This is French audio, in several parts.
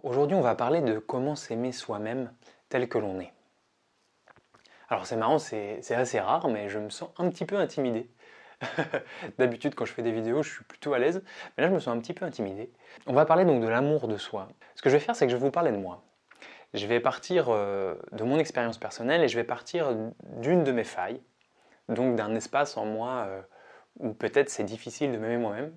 Aujourd'hui, on va parler de comment s'aimer soi-même tel que l'on est. Alors c'est marrant, c'est assez rare, mais je me sens un petit peu intimidé. D'habitude, quand je fais des vidéos, je suis plutôt à l'aise, mais là, je me sens un petit peu intimidé. On va parler donc de l'amour de soi. Ce que je vais faire, c'est que je vais vous parler de moi. Je vais partir de mon expérience personnelle et je vais partir d'une de mes failles, donc d'un espace en moi où peut-être c'est difficile de m'aimer moi-même,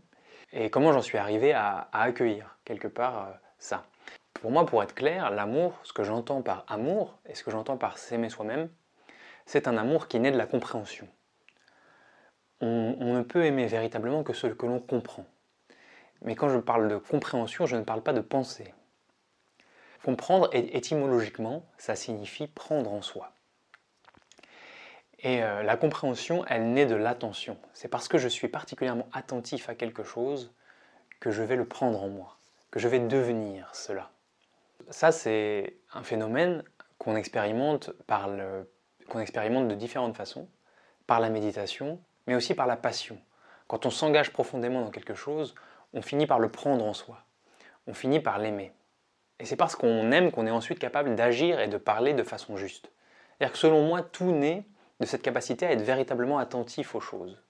et comment j'en suis arrivé à accueillir quelque part ça. Pour moi, pour être clair, l'amour, ce que j'entends par amour et ce que j'entends par s'aimer soi-même, c'est un amour qui naît de la compréhension. On ne peut aimer véritablement que ce que l'on comprend. Mais quand je parle de compréhension, je ne parle pas de pensée. Comprendre, étymologiquement, ça signifie prendre en soi. Et la compréhension, elle naît de l'attention. C'est parce que je suis particulièrement attentif à quelque chose que je vais le prendre en moi, que je vais devenir cela. Ça, c'est un phénomène qu'on expérimente, qu'on expérimente de différentes façons, par la méditation, mais aussi par la passion. Quand on s'engage profondément dans quelque chose, on finit par le prendre en soi, on finit par l'aimer. Et c'est parce qu'on aime qu'on est ensuite capable d'agir et de parler de façon juste. C'est-à-dire que selon moi, tout naît de cette capacité à être véritablement attentif aux choses.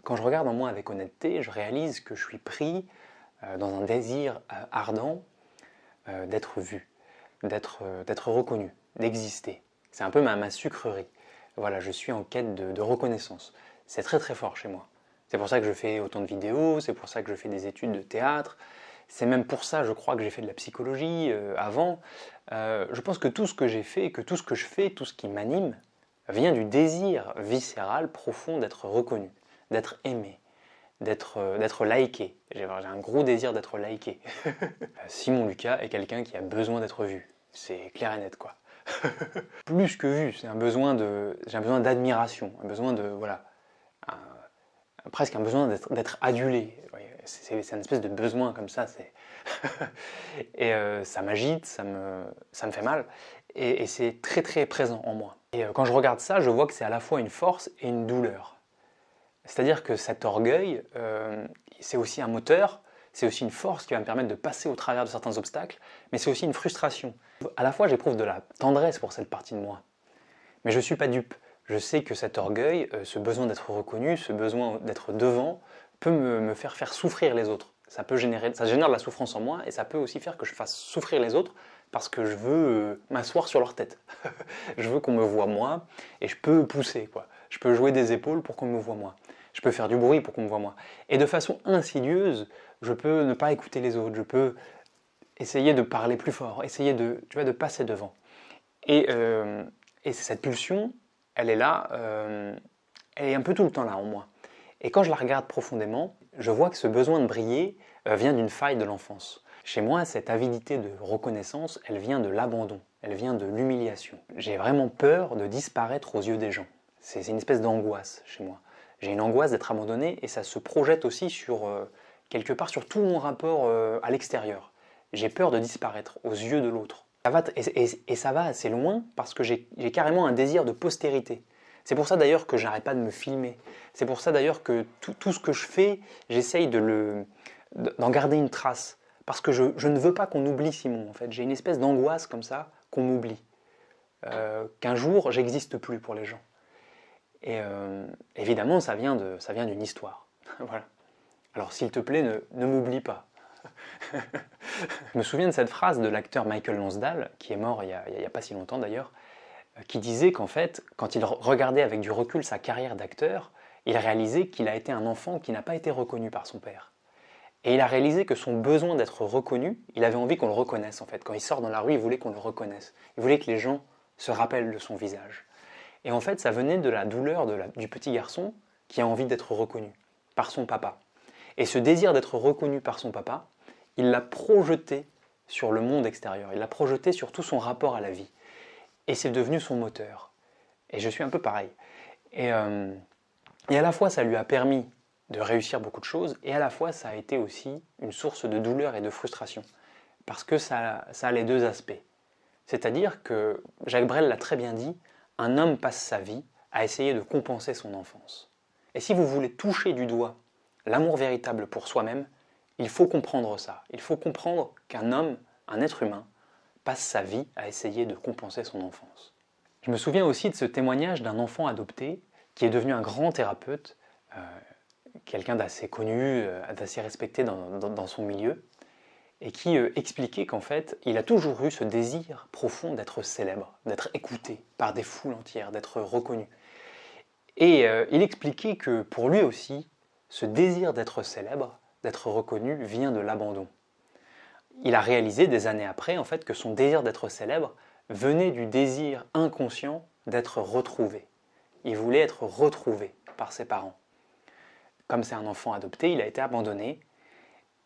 Quand je regarde en moi avec honnêteté, je réalise que je suis pris dans un désir ardent d'être vu, d'être reconnu, d'exister. C'est un peu ma sucrerie. Voilà, je suis en quête de reconnaissance. C'est très très fort chez moi. C'est pour ça que je fais autant de vidéos, c'est pour ça que je fais des études de théâtre. C'est même pour ça, je crois, que j'ai fait de la psychologie avant. Je pense que tout ce que j'ai fait, que tout ce que je fais, tout ce qui m'anime, vient du désir viscéral profond d'être reconnu, d'être aimé, d'être liké. J'ai un gros désir d'être liké. Simon Lucas est quelqu'un qui a besoin d'être vu. C'est clair et net, quoi. Plus que vu, c'est j'ai un besoin d'admiration, un besoin de, voilà, presque un besoin d'être adulé. C'est une espèce de besoin comme ça. Et ça m'agite, ça me fait mal, et c'est très très présent en moi. Et quand je regarde ça, je vois que c'est à la fois une force et une douleur. C'est-à-dire que cet orgueil, c'est aussi un moteur, c'est aussi une force qui va me permettre de passer au travers de certains obstacles, mais c'est aussi une frustration. À la fois, j'éprouve de la tendresse pour cette partie de moi, mais je ne suis pas dupe. Je sais que cet orgueil, ce besoin d'être reconnu, ce besoin d'être devant, peut me faire souffrir les autres. Ça génère de la souffrance en moi, et ça peut aussi faire que je fasse souffrir les autres parce que je veux m'asseoir sur leur tête. Je veux qu'on me voie moi, et je peux pousser, quoi. Je peux jouer des épaules pour qu'on me voie moi. Je peux faire du bruit pour qu'on me voie moi. Et de façon insidieuse, je peux ne pas écouter les autres, je peux essayer de parler plus fort, essayer de passer devant. Et cette pulsion, elle est là, elle est un peu tout le temps là en moi. Et quand je la regarde profondément, je vois que ce besoin de briller vient d'une faille de l'enfance. Chez moi, cette avidité de reconnaissance, elle vient de l'abandon, elle vient de l'humiliation. J'ai vraiment peur de disparaître aux yeux des gens. C'est une espèce d'angoisse chez moi. J'ai une angoisse d'être abandonné, et ça se projette aussi quelque part sur tout mon rapport à l'extérieur. J'ai peur de disparaître aux yeux de l'autre. Et ça va assez loin parce que j'ai carrément un désir de postérité. C'est pour ça d'ailleurs que j'arrête pas de me filmer. C'est pour ça d'ailleurs que tout ce que je fais, j'essaye d'en garder une trace. Parce que je ne veux pas qu'on oublie Simon, en fait. J'ai une espèce d'angoisse comme ça, qu'on m'oublie. Qu'un jour, j'existe plus pour les gens. Et évidemment, ça vient d'une histoire. Voilà. Alors s'il te plaît, ne m'oublie pas. Je me souviens de cette phrase de l'acteur Michael Lonsdale, qui est mort il n'y a pas si longtemps d'ailleurs, qui disait qu'en fait, quand il regardait avec du recul sa carrière d'acteur, il réalisait qu'il a été un enfant qui n'a pas été reconnu par son père. Et il a réalisé que son besoin d'être reconnu, il avait envie qu'on le reconnaisse en fait. Quand il sort dans la rue, il voulait qu'on le reconnaisse. Il voulait que les gens se rappellent de son visage. Et en fait, ça venait de la douleur du petit garçon qui a envie d'être reconnu par son papa. Et ce désir d'être reconnu par son papa, il l'a projeté sur le monde extérieur, il l'a projeté sur tout son rapport à la vie. Et c'est devenu son moteur. Et je suis un peu pareil. Et à la fois, ça lui a permis de réussir beaucoup de choses, et à la fois, ça a été aussi une source de douleur et de frustration. Parce que ça a les deux aspects. C'est-à-dire que, Jacques Brel l'a très bien dit, un homme passe sa vie à essayer de compenser son enfance. Et si vous voulez toucher du doigt l'amour véritable pour soi-même, il faut comprendre ça. Il faut comprendre qu'un homme, un être humain, passe sa vie à essayer de compenser son enfance. Je me souviens aussi de ce témoignage d'un enfant adopté qui est devenu un grand thérapeute, quelqu'un d'assez connu, d'assez respecté dans son milieu, et qui expliquait qu'en fait, il a toujours eu ce désir profond d'être célèbre, d'être écouté par des foules entières, d'être reconnu. Et il expliquait que pour lui aussi, ce désir d'être célèbre, d'être reconnu, vient de l'abandon. Il a réalisé des années après en fait que son désir d'être célèbre venait du désir inconscient d'être retrouvé. Il voulait être retrouvé par ses parents. Comme c'est un enfant adopté, il a été abandonné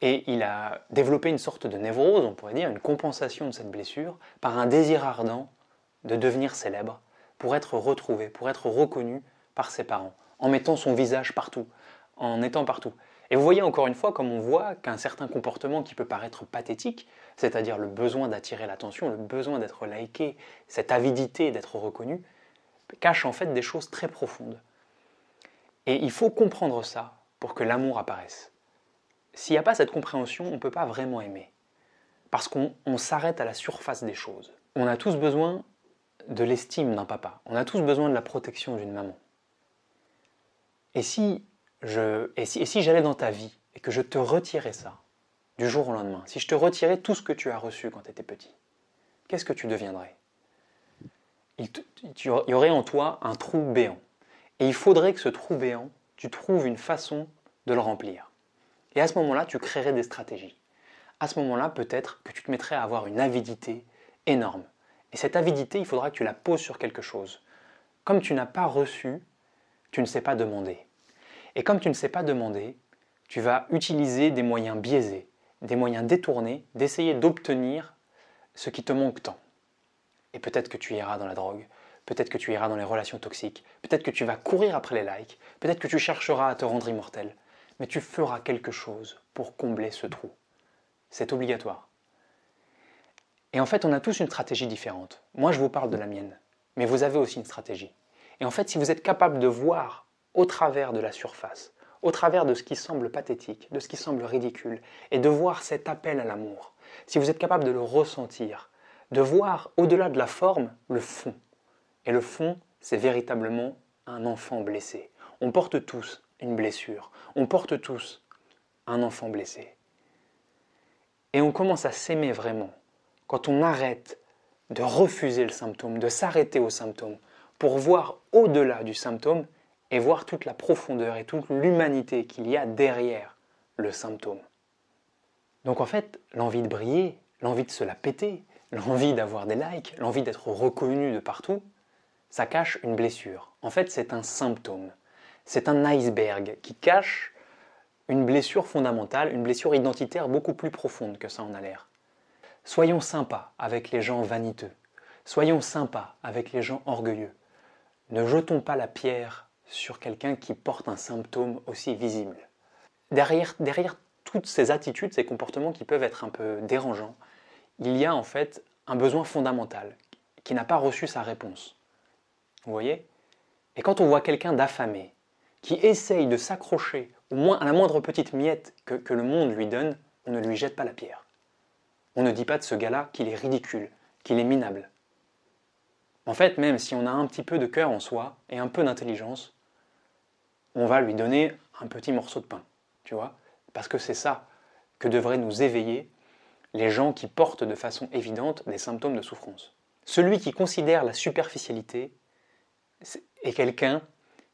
et il a développé une sorte de névrose, on pourrait dire, une compensation de cette blessure par un désir ardent de devenir célèbre, pour être retrouvé, pour être reconnu par ses parents, en mettant son visage partout, en étant partout. Et vous voyez encore une fois, comme on voit qu'un certain comportement qui peut paraître pathétique, c'est-à-dire le besoin d'attirer l'attention, le besoin d'être liké, cette avidité d'être reconnu, cache en fait des choses très profondes. Et il faut comprendre ça pour que l'amour apparaisse. S'il n'y a pas cette compréhension, on ne peut pas vraiment aimer. Parce qu'on s'arrête à la surface des choses. On a tous besoin de l'estime d'un papa. On a tous besoin de la protection d'une maman. Et si j'allais dans ta vie et que je te retirais ça, du jour au lendemain, si je te retirais tout ce que tu as reçu quand tu étais petit, qu'est-ce que tu deviendrais? Il y aurait en toi un trou béant. Et il faudrait que ce trou béant, tu trouves une façon de le remplir. Et à ce moment-là, tu créerais des stratégies. À ce moment-là, peut-être que tu te mettrais à avoir une avidité énorme. Et cette avidité, il faudra que tu la poses sur quelque chose. Comme tu n'as pas reçu, tu ne sais pas demander. Et comme tu ne sais pas demander, tu vas utiliser des moyens biaisés, des moyens détournés d'essayer d'obtenir ce qui te manque tant. Et peut-être que tu iras dans la drogue, peut-être que tu iras dans les relations toxiques, peut-être que tu vas courir après les likes, peut-être que tu chercheras à te rendre immortel, mais tu feras quelque chose pour combler ce trou. C'est obligatoire. Et en fait, on a tous une stratégie différente. Moi, je vous parle de la mienne, mais vous avez aussi une stratégie. Et en fait, si vous êtes capable de voir au travers de la surface, au travers de ce qui semble pathétique, de ce qui semble ridicule, et de voir cet appel à l'amour, si vous êtes capable de le ressentir, de voir au-delà de la forme le fond. Et le fond, c'est véritablement un enfant blessé. On porte tous une blessure, on porte tous un enfant blessé. Et on commence à s'aimer vraiment quand on arrête de refuser le symptôme, de s'arrêter au symptôme, pour voir au-delà du symptôme et voir toute la profondeur et toute l'humanité qu'il y a derrière le symptôme. Donc en fait, l'envie de briller, l'envie de se la péter, l'envie d'avoir des likes, l'envie d'être reconnu de partout, ça cache une blessure. En fait, c'est un symptôme. C'est un iceberg qui cache une blessure fondamentale, une blessure identitaire beaucoup plus profonde que ça en a l'air. Soyons sympas avec les gens vaniteux. Soyons sympas avec les gens orgueilleux. Ne jetons pas la pierre sur quelqu'un qui porte un symptôme aussi visible. Derrière toutes ces attitudes, ces comportements qui peuvent être un peu dérangeants, il y a en fait un besoin fondamental qui n'a pas reçu sa réponse. Vous voyez? Et quand on voit quelqu'un d'affamé, qui essaye de s'accrocher au moins à la moindre petite miette que le monde lui donne, on ne lui jette pas la pierre. On ne dit pas de ce gars-là qu'il est ridicule, qu'il est minable. En fait, même si on a un petit peu de cœur en soi et un peu d'intelligence, on va lui donner un petit morceau de pain, tu vois? Parce que c'est ça que devraient nous éveiller les gens qui portent de façon évidente des symptômes de souffrance. Celui qui considère la superficialité est quelqu'un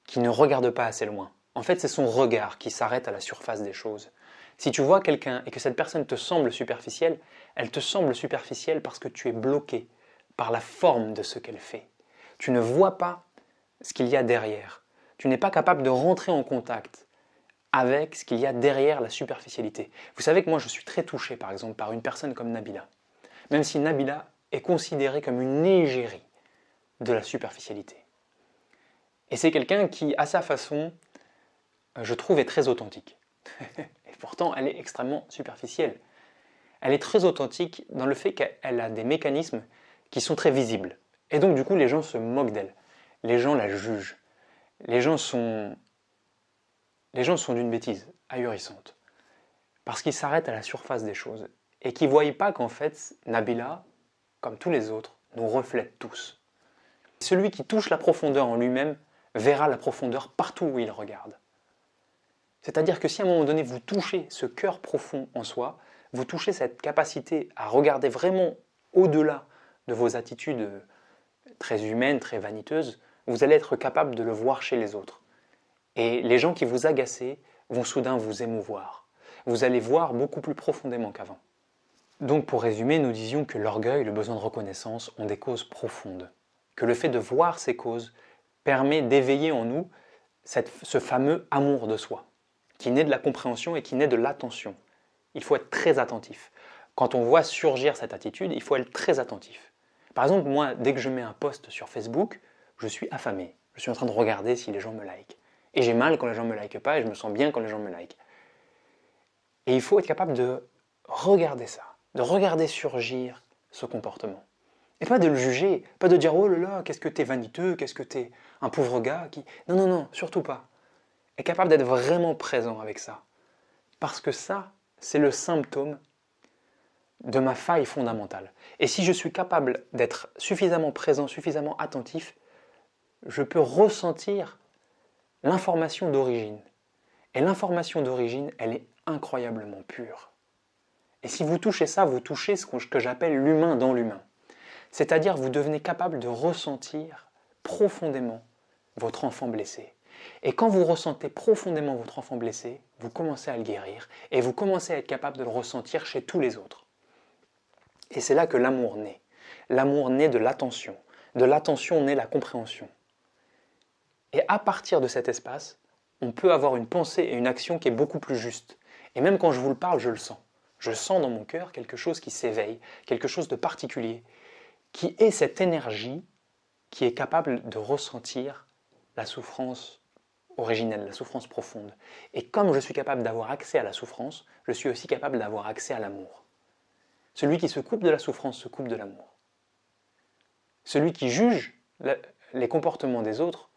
qui ne regarde pas assez loin. En fait, c'est son regard qui s'arrête à la surface des choses. Si tu vois quelqu'un et que cette personne te semble superficielle, elle te semble superficielle parce que tu es bloqué par la forme de ce qu'elle fait. Tu ne vois pas ce qu'il y a derrière. Tu n'es pas capable de rentrer en contact avec ce qu'il y a derrière la superficialité. Vous savez que moi je suis très touché par exemple par une personne comme Nabila. Même si Nabila est considérée comme une égérie de la superficialité. Et c'est quelqu'un qui, à sa façon, je trouve, est très authentique. Et pourtant, elle est extrêmement superficielle. Elle est très authentique dans le fait qu'elle a des mécanismes qui sont très visibles. Et donc, du coup, les gens se moquent d'elle. Les gens la jugent. Les gens sont d'une bêtise ahurissante. Parce qu'ils s'arrêtent à la surface des choses. et qui ne voient pas qu'en fait, Nabila, comme tous les autres, nous reflète tous. Celui qui touche la profondeur en lui-même verra la profondeur partout où il regarde. C'est-à-dire que si à un moment donné vous touchez ce cœur profond en soi, vous touchez cette capacité à regarder vraiment au-delà de vos attitudes très humaines, très vaniteuses, vous allez être capable de le voir chez les autres. Et les gens qui vous agaçaient vont soudain vous émouvoir. Vous allez voir beaucoup plus profondément qu'avant. Donc pour résumer, nous disions que l'orgueil, le besoin de reconnaissance ont des causes profondes. Que le fait de voir ces causes permet d'éveiller en nous ce fameux amour de soi, qui naît de la compréhension et qui naît de l'attention. Il faut être très attentif. Quand on voit surgir cette attitude, il faut être très attentif. Par exemple, moi, dès que je mets un post sur Facebook, je suis affamé. Je suis en train de regarder si les gens me likent. Et j'ai mal quand les gens ne me likent pas et je me sens bien quand les gens me likent. Et il faut être capable de regarder ça, de regarder surgir ce comportement. Et pas de le juger, pas de dire « Oh là là, qu'est-ce que t'es vaniteux, qu'est-ce que t'es un pauvre gars qui... » Non, non, non, surtout pas. Être capable d'être vraiment présent avec ça. Parce que ça, c'est le symptôme de ma faille fondamentale. Et si je suis capable d'être suffisamment présent, suffisamment attentif, je peux ressentir l'information d'origine. Et l'information d'origine, elle est incroyablement pure. Et si vous touchez ça, vous touchez ce que j'appelle l'humain dans l'humain. C'est-à-dire vous devenez capable de ressentir profondément votre enfant blessé. Et quand vous ressentez profondément votre enfant blessé, vous commencez à le guérir et vous commencez à être capable de le ressentir chez tous les autres. Et c'est là que l'amour naît. L'amour naît de l'attention. De l'attention naît la compréhension. Et à partir de cet espace, on peut avoir une pensée et une action qui est beaucoup plus juste. Et même quand je vous le parle, je le sens. Je sens dans mon cœur quelque chose qui s'éveille, quelque chose de particulier, qui est cette énergie qui est capable de ressentir la souffrance originelle, la souffrance profonde. Et comme je suis capable d'avoir accès à la souffrance, je suis aussi capable d'avoir accès à l'amour. Celui qui se coupe de la souffrance se coupe de l'amour. Celui qui juge les comportements des autres,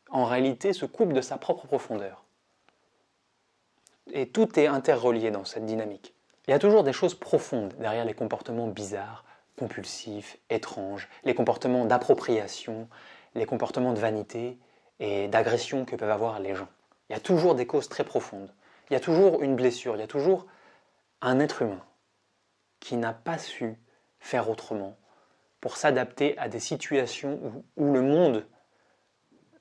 en réalité, se coupe de sa propre profondeur. Et tout est interrelié dans cette dynamique. Il y a toujours des choses profondes derrière les comportements bizarres, compulsifs, étranges, les comportements d'appropriation, les comportements de vanité et d'agression que peuvent avoir les gens. Il y a toujours des causes très profondes. Il y a toujours une blessure, il y a toujours un être humain qui n'a pas su faire autrement pour s'adapter à des situations où le monde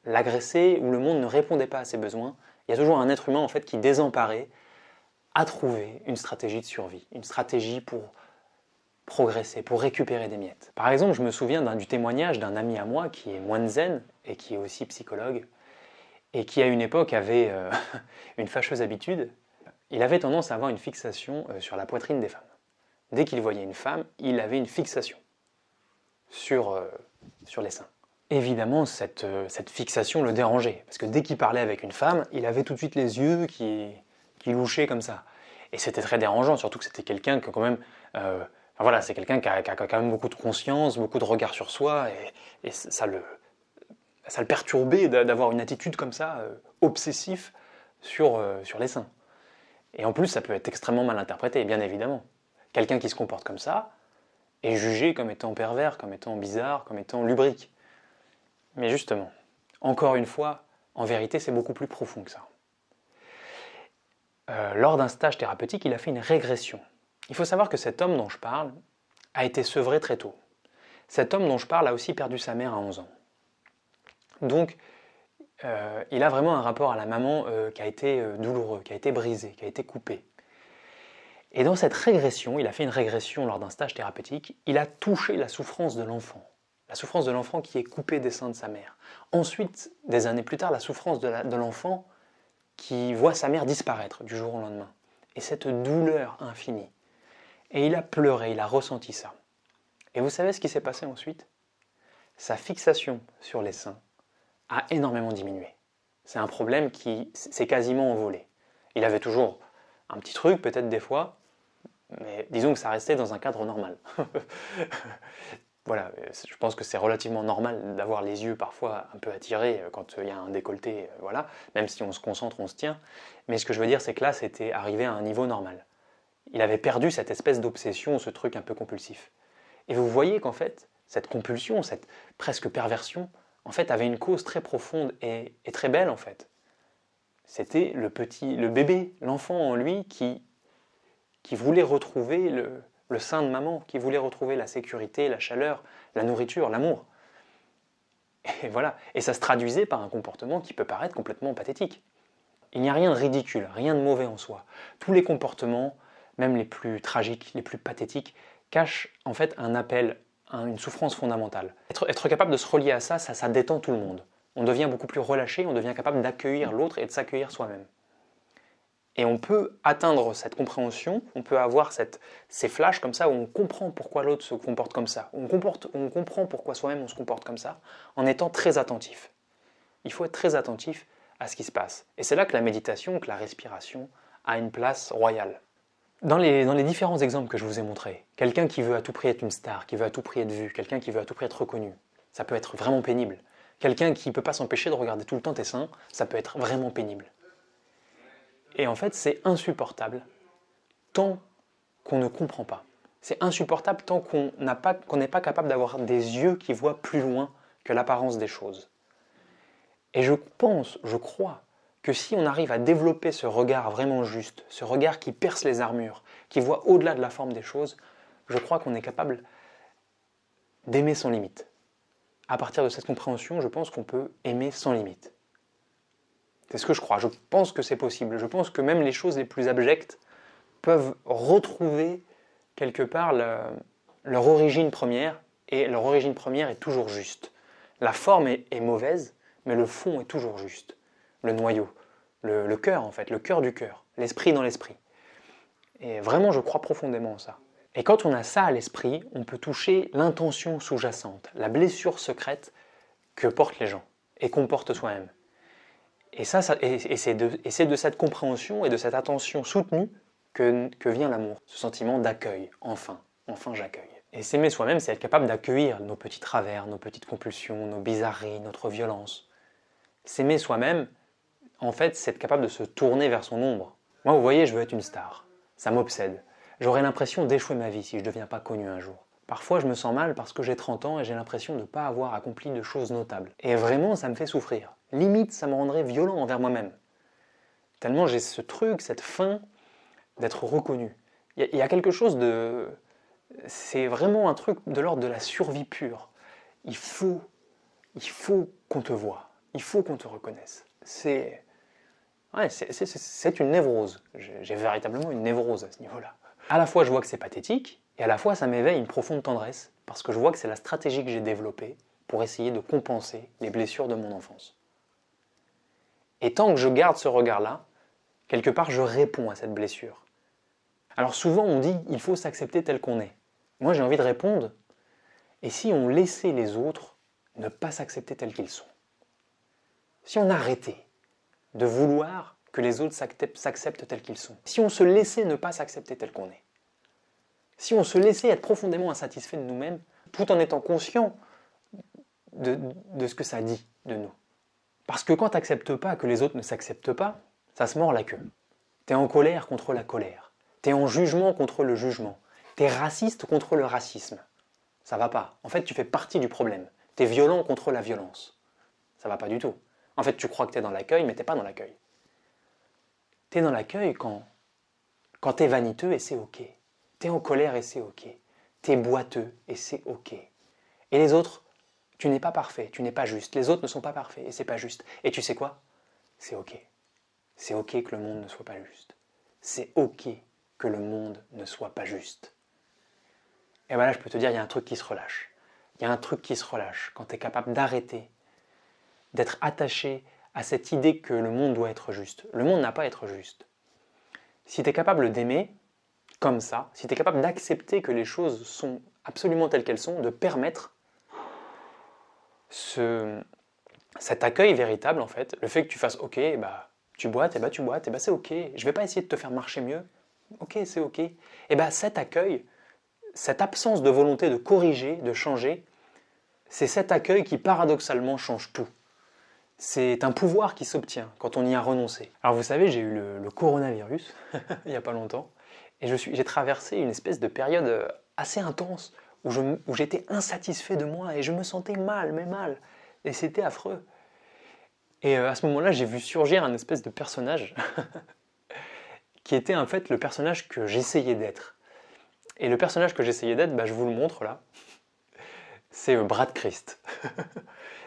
l'agressait, où le monde ne répondait pas à ses besoins. Il y a toujours un être humain en fait qui, désemparé, a trouvé une stratégie de survie, une stratégie pour progresser, pour récupérer des miettes. Par exemple, je me souviens du témoignage d'un ami à moi qui est moine zen et qui est aussi psychologue et qui à une époque avait une fâcheuse habitude. Il avait tendance à avoir une fixation sur la poitrine des femmes. Dès qu'il voyait une femme, il avait une fixation sur les seins. Évidemment, cette fixation le dérangeait, parce que dès qu'il parlait avec une femme, il avait tout de suite les yeux qui louchaient comme ça. Et c'était très dérangeant, surtout que c'était quelqu'un que quand même... voilà, c'est quelqu'un qui a quand même beaucoup de conscience, beaucoup de regard sur soi, et ça le perturbait d'avoir une attitude comme ça, obsessive sur les seins. Et en plus, ça peut être extrêmement mal interprété, bien évidemment. Quelqu'un qui se comporte comme ça est jugé comme étant pervers, comme étant bizarre, comme étant lubrique. Mais justement, encore une fois, en vérité, c'est beaucoup plus profond que ça. Lors d'un stage thérapeutique, il a fait une régression. Il faut savoir que cet homme dont je parle a été sevré très tôt. Cet homme dont je parle a aussi perdu sa mère à 11 ans. Donc, il a vraiment un rapport à la maman qui a été douloureux, qui a été brisé, qui a été coupé. Et dans cette régression, il a fait une régression lors d'un stage thérapeutique, il a touché la souffrance de l'enfant. La souffrance de l'enfant qui est coupé des seins de sa mère. Ensuite, des années plus tard, la souffrance de l'enfant qui voit sa mère disparaître du jour au lendemain. Et cette douleur infinie. Et il a pleuré, il a ressenti ça. Et vous savez ce qui s'est passé ensuite? Sa fixation sur les seins a énormément diminué. C'est un problème qui s'est quasiment envolé. Il avait toujours un petit truc, peut-être des fois, mais disons que ça restait dans un cadre normal. Voilà, je pense que c'est relativement normal d'avoir les yeux parfois un peu attirés quand il y a un décolleté, voilà, même si on se concentre, on se tient. Mais ce que je veux dire, c'est que là, c'était arrivé à un niveau normal. Il avait perdu cette espèce d'obsession, ce truc un peu compulsif. Et vous voyez qu'en fait, cette compulsion, cette presque perversion, en fait, avait une cause très profonde et très belle en fait. C'était le bébé, l'enfant en lui qui voulait retrouver le sein de maman, qui voulait retrouver la sécurité, la chaleur, la nourriture, l'amour. Et voilà. Et ça se traduisait par un comportement qui peut paraître complètement pathétique. Il n'y a rien de ridicule, rien de mauvais en soi. Tous les comportements, même les plus tragiques, les plus pathétiques, cachent en fait un appel, une souffrance fondamentale. Être capable de se relier à ça, ça détend tout le monde. On devient beaucoup plus relâché, on devient capable d'accueillir l'autre et de s'accueillir soi-même. Et on peut atteindre cette compréhension, on peut avoir ces flashs comme ça où on comprend pourquoi l'autre se comporte comme ça, on comprend pourquoi soi-même on se comporte comme ça, en étant très attentif. Il faut être très attentif à ce qui se passe. Et c'est là que la méditation, que la respiration a une place royale. Dans les différents exemples que je vous ai montrés, quelqu'un qui veut à tout prix être une star, qui veut à tout prix être vu, quelqu'un qui veut à tout prix être reconnu, ça peut être vraiment pénible. Quelqu'un qui ne peut pas s'empêcher de regarder tout le temps tes seins, ça peut être vraiment pénible. Et en fait, c'est insupportable tant qu'on ne comprend pas. C'est insupportable tant qu'on n'est pas capable d'avoir des yeux qui voient plus loin que l'apparence des choses. Et je crois, que si on arrive à développer ce regard vraiment juste, ce regard qui perce les armures, qui voit au-delà de la forme des choses, je crois qu'on est capable d'aimer sans limite. À partir de cette compréhension, je pense qu'on peut aimer sans limite. C'est ce que je crois. Je pense que c'est possible. Je pense que même les choses les plus abjectes peuvent retrouver quelque part leur origine première, et leur origine première est toujours juste. La forme est mauvaise, mais le fond est toujours juste. Le noyau, le cœur en fait, le cœur du cœur, l'esprit dans l'esprit. Et vraiment, je crois profondément en ça. Et quand on a ça à l'esprit, on peut toucher l'intention sous-jacente, la blessure secrète que portent les gens et qu'on porte soi-même. Et c'est de cette compréhension et de cette attention soutenue que vient l'amour, ce sentiment d'accueil, enfin j'accueille. Et s'aimer soi-même, c'est être capable d'accueillir nos petits travers, nos petites compulsions, nos bizarreries, notre violence. S'aimer soi-même, en fait, c'est être capable de se tourner vers son ombre. Moi, vous voyez, je veux être une star. Ça m'obsède. J'aurais l'impression d'échouer ma vie si je ne deviens pas connu un jour. Parfois, je me sens mal parce que j'ai 30 ans et j'ai l'impression de ne pas avoir accompli de choses notables. Et vraiment, ça me fait souffrir. Limite, ça me rendrait violent envers moi-même. Tellement j'ai ce truc, cette faim d'être reconnu. Il y a quelque chose de... C'est vraiment un truc de l'ordre de la survie pure. Il faut qu'on te voie. Il faut qu'on te reconnaisse. C'est une névrose. J'ai véritablement une névrose à ce niveau-là. À la fois, je vois que c'est pathétique, et à la fois, ça m'éveille une profonde tendresse, parce que je vois que c'est la stratégie que j'ai développée pour essayer de compenser les blessures de mon enfance. Et tant que je garde ce regard-là, quelque part, je réponds à cette blessure. Alors souvent, on dit il faut s'accepter tel qu'on est. Moi, j'ai envie de répondre, et si on laissait les autres ne pas s'accepter tels qu'ils sont? Si on arrêtait de vouloir que les autres s'acceptent tels qu'ils sont, si on se laissait ne pas s'accepter tel qu'on est, si on se laissait être profondément insatisfait de nous-mêmes, tout en étant conscient de ce que ça dit de nous. Parce que quand tu n'acceptes pas que les autres ne s'acceptent pas, ça se mord la queue. Tu es en colère contre la colère. Tu es en jugement contre le jugement. Tu es raciste contre le racisme. Ça va pas. En fait, tu fais partie du problème. Tu es violent contre la violence. Ça va pas du tout. En fait, tu crois que tu es dans l'accueil, mais tu n'es pas dans l'accueil. Tu es dans l'accueil quand tu es vaniteux et c'est ok. Tu es en colère et c'est ok. Tu es boiteux et c'est ok. Et les autres, tu n'es pas parfait, tu n'es pas juste. Les autres ne sont pas parfaits et c'est pas juste. Et tu sais quoi? C'est ok. C'est ok que le monde ne soit pas juste. C'est ok que le monde ne soit pas juste. Et voilà, je peux te dire, il y a un truc qui se relâche. Il y a un truc qui se relâche quand tu es capable d'arrêter, d'être attaché à cette idée que le monde doit être juste. Le monde n'a pas à être juste. Si tu es capable d'aimer comme ça, si tu es capable d'accepter que les choses sont absolument telles qu'elles sont, de permettre cet accueil véritable en fait, le fait que tu fasses ok, bah tu boites, c'est ok, je vais pas essayer de te faire marcher mieux, ok, c'est ok, et bah cet accueil, cette absence de volonté de corriger, de changer, c'est cet accueil qui paradoxalement change tout. C'est un pouvoir qui s'obtient quand on y a renoncé. Alors vous savez, j'ai eu le coronavirus il n'y a pas longtemps, Et j'ai traversé une espèce de période assez intense où j'étais insatisfait de moi et je me sentais mal, mais mal. Et c'était affreux. Et à ce moment-là, j'ai vu surgir un espèce de personnage qui était en fait le personnage que j'essayais d'être. Et le personnage que j'essayais d'être, bah, je vous le montre là, c'est Brad Christ.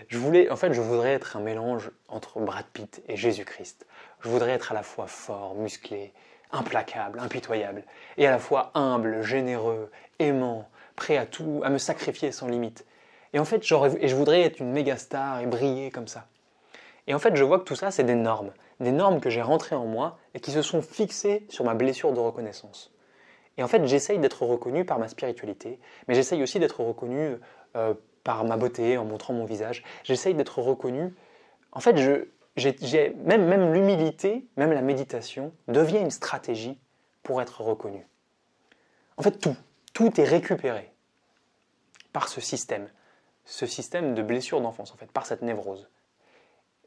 Je voudrais être un mélange entre Brad Pitt et Jésus-Christ. Je voudrais être à la fois fort, musclé, implacable, impitoyable, et à la fois humble, généreux, aimant, prêt à tout, à me sacrifier sans limite. Et en fait, je voudrais être une méga star et briller comme ça. Et en fait, je vois que tout ça, c'est des normes que j'ai rentrées en moi et qui se sont fixées sur ma blessure de reconnaissance. Et en fait, j'essaye d'être reconnu par ma spiritualité, mais j'essaye aussi d'être reconnu par ma beauté, en montrant mon visage. J'essaye d'être reconnu. En fait, même l'humilité, même la méditation, devient une stratégie pour être reconnu. En fait, tout est récupéré par ce système de blessure d'enfance, en fait, par cette névrose.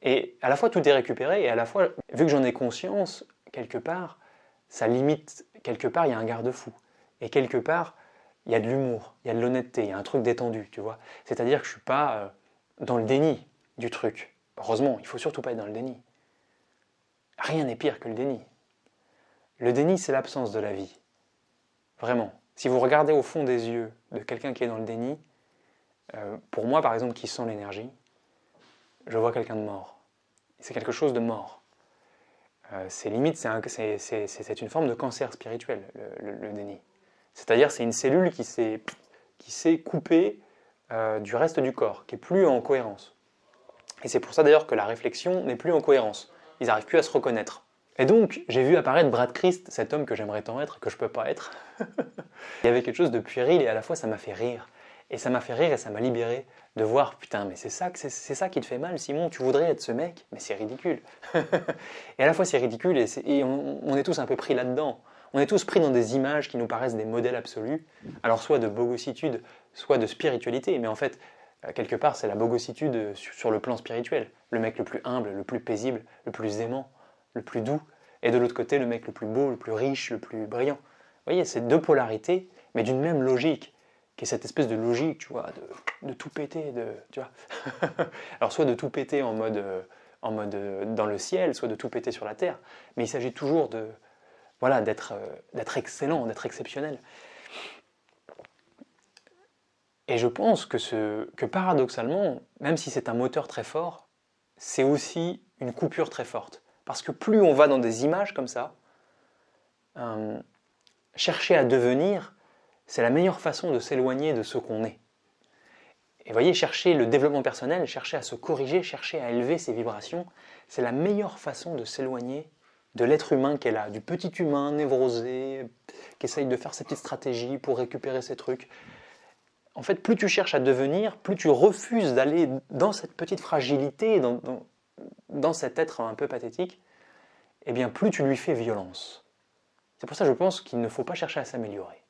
Et à la fois tout est récupéré, et à la fois, vu que j'en ai conscience, quelque part, ça limite, quelque part, il y a un garde-fou. Et quelque part, il y a de l'humour, il y a de l'honnêteté, il y a un truc détendu, tu vois. C'est-à-dire que je ne suis pas dans le déni du truc. Heureusement, il ne faut surtout pas être dans le déni. Rien n'est pire que le déni. Le déni, c'est l'absence de la vie. Vraiment. Si vous regardez au fond des yeux de quelqu'un qui est dans le déni, pour moi, par exemple, qui sent l'énergie, je vois quelqu'un de mort. C'est quelque chose de mort. C'est limite, c'est une forme de cancer spirituel, le déni. C'est-à-dire, c'est une cellule qui s'est coupée du reste du corps, qui n'est plus en cohérence. Et c'est pour ça d'ailleurs que la réflexion n'est plus en cohérence. Ils n'arrivent plus à se reconnaître. Et donc, j'ai vu apparaître Brad Christ, cet homme que j'aimerais tant être, que je ne peux pas être. Il y avait quelque chose de puéril et à la fois ça m'a fait rire. Et ça m'a fait rire et ça m'a libéré de voir, putain, mais c'est ça qui te fait mal, Simon, tu voudrais être ce mec, mais c'est ridicule. Et à la fois c'est ridicule et on est tous un peu pris là-dedans. On est tous pris dans des images qui nous paraissent des modèles absolus, alors soit de bogossitude, soit de spiritualité, mais en fait, quelque part, c'est la bogossitude sur le plan spirituel. Le mec le plus humble, le plus paisible, le plus aimant, le plus doux, et de l'autre côté, le mec le plus beau, le plus riche, le plus brillant. Vous voyez, c'est deux polarités, mais d'une même logique, qui est cette espèce de logique, tu vois, de tout péter, tu vois. Alors soit de tout péter en mode dans le ciel, soit de tout péter sur la terre, mais il s'agit toujours d'être excellent, d'être exceptionnel. Et je pense que paradoxalement, même si c'est un moteur très fort, c'est aussi une coupure très forte. Parce que plus on va dans des images comme ça, chercher à devenir, c'est la meilleure façon de s'éloigner de ce qu'on est. Et vous voyez, chercher le développement personnel, chercher à se corriger, chercher à élever ses vibrations, c'est la meilleure façon de s'éloigner de l'être humain qu'est là, du petit humain névrosé, qui essaye de faire ses petites stratégies pour récupérer ses trucs. En fait, plus tu cherches à devenir, plus tu refuses d'aller dans cette petite fragilité, dans cet être un peu pathétique, eh bien plus tu lui fais violence. C'est pour ça que je pense qu'il ne faut pas chercher à s'améliorer.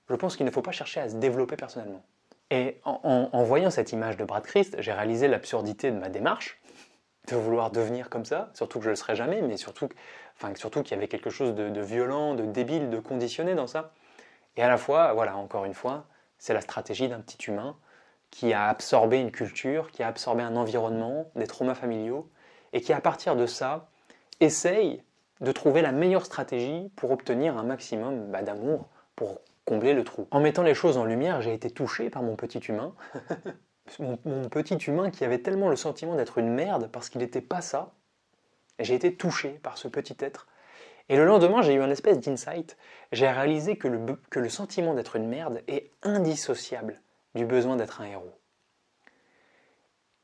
Je pense qu'il ne faut pas chercher à se développer personnellement. Et en voyant cette image de Brad Christ, j'ai réalisé l'absurdité de ma démarche, de vouloir devenir comme ça, surtout que je ne le serai jamais, mais surtout qu'il y avait quelque chose de violent, de débile, de conditionné dans ça. Et à la fois, voilà, encore une fois, c'est la stratégie d'un petit humain qui a absorbé une culture, qui a absorbé un environnement, des traumas familiaux, et qui à partir de ça, essaye de trouver la meilleure stratégie pour obtenir un maximum d'amour, pour combler le trou. En mettant les choses en lumière, j'ai été touché par mon petit humain, mon petit humain qui avait tellement le sentiment d'être une merde parce qu'il n'était pas ça. J'ai été touché par ce petit être. Et le lendemain, j'ai eu un espèce d'insight. J'ai réalisé que le sentiment d'être une merde est indissociable du besoin d'être un héros.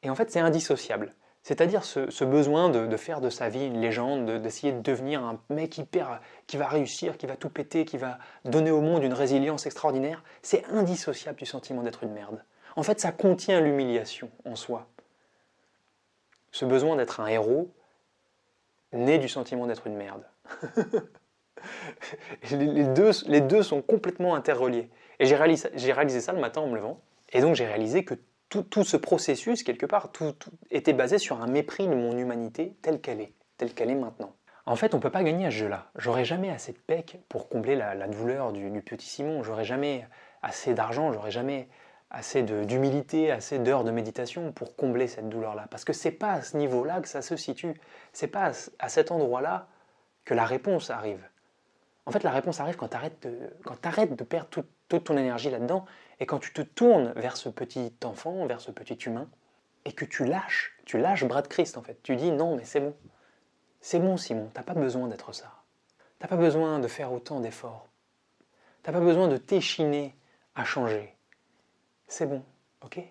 Et en fait, c'est indissociable. C'est-à-dire ce besoin de faire de sa vie une légende, d'essayer de devenir un mec hyper qui va réussir, qui va tout péter, qui va donner au monde une résilience extraordinaire, c'est indissociable du sentiment d'être une merde. En fait, ça contient l'humiliation en soi. Ce besoin d'être un héros naît du sentiment d'être une merde. les deux sont complètement interreliés. Et j'ai réalisé ça le matin en me levant. Et donc j'ai réalisé que tout ce processus, quelque part, tout était basé sur un mépris de mon humanité telle qu'elle est maintenant. En fait, on ne peut pas gagner à ce jeu-là. J'aurai jamais assez de pecs pour combler la douleur du petit Simon. J'aurai jamais assez d'argent, j'aurai jamais assez d'humilité, assez d'heures de méditation pour combler cette douleur-là. Parce que c'est pas à ce niveau-là que ça se situe. C'est pas à cet endroit-là que la réponse arrive. En fait, la réponse arrive quand tu arrêtes de perdre toute ton énergie là-dedans et quand tu te tournes vers ce petit enfant, vers ce petit humain et que tu lâches bras de Christ en fait. Tu dis non mais c'est bon. C'est bon Simon, t'as pas besoin d'être ça. T'as pas besoin de faire autant d'efforts. T'as pas besoin de t'échiner à changer. C'est bon, ok?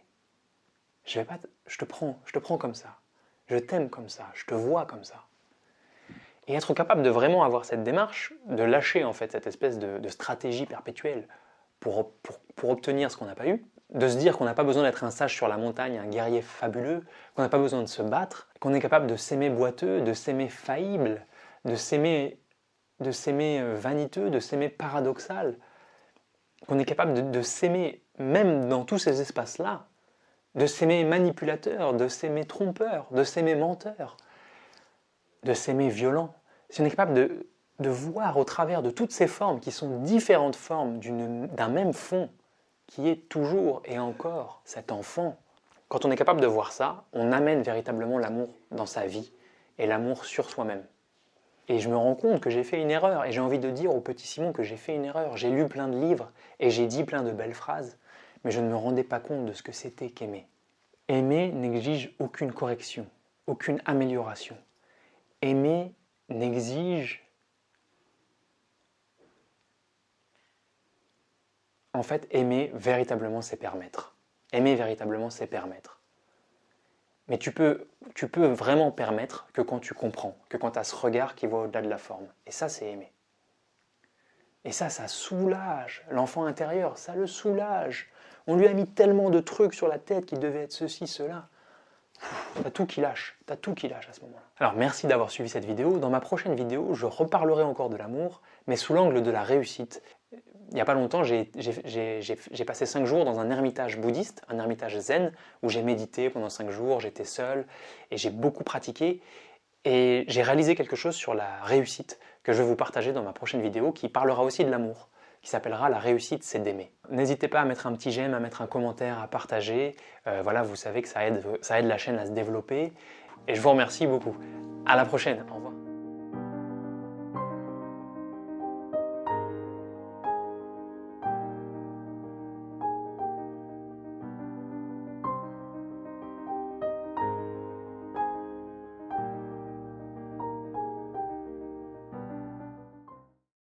Je te prends comme ça. Je t'aime comme ça, je te vois comme ça. Et être capable de vraiment avoir cette démarche, de lâcher en fait cette espèce de stratégie perpétuelle pour obtenir ce qu'on n'a pas eu, de se dire qu'on n'a pas besoin d'être un sage sur la montagne, un guerrier fabuleux, qu'on n'a pas besoin de se battre, qu'on est capable de s'aimer boiteux, de s'aimer faillible, de s'aimer vaniteux, de s'aimer paradoxal, qu'on est capable de s'aimer même dans tous ces espaces-là, de s'aimer manipulateur, de s'aimer trompeur, de s'aimer menteur, de s'aimer violent. Si on est capable de voir au travers de toutes ces formes qui sont différentes formes d'un même fond, qui est toujours et encore cet enfant. Quand on est capable de voir ça, on amène véritablement l'amour dans sa vie et l'amour sur soi-même. Et je me rends compte que j'ai fait une erreur et j'ai envie de dire au petit Simon que j'ai fait une erreur. J'ai lu plein de livres et j'ai dit plein de belles phrases, mais je ne me rendais pas compte de ce que c'était qu'aimer. Aimer n'exige aucune correction, aucune amélioration. Aimer n'exige... En fait, aimer véritablement, c'est permettre. Aimer véritablement, c'est permettre. Mais tu peux vraiment permettre que quand tu comprends, que quand tu as ce regard qui va au-delà de la forme. Et ça, c'est aimer. Et ça soulage l'enfant intérieur, ça le soulage. On lui a mis tellement de trucs sur la tête qu'il devait être ceci, cela. T'as tout qui lâche à ce moment-là. Alors merci d'avoir suivi cette vidéo. Dans ma prochaine vidéo, je reparlerai encore de l'amour, mais sous l'angle de la réussite. Il n'y a pas longtemps, j'ai passé 5 jours dans un ermitage bouddhiste, un ermitage zen, où j'ai médité pendant 5 jours, j'étais seul, et j'ai beaucoup pratiqué, et j'ai réalisé quelque chose sur la réussite, que je vais vous partager dans ma prochaine vidéo, qui parlera aussi de l'amour, qui s'appellera « La réussite, c'est d'aimer ». N'hésitez pas à mettre un petit j'aime, à mettre un commentaire, à partager, voilà, vous savez que ça aide la chaîne à se développer, et je vous remercie beaucoup. À la prochaine.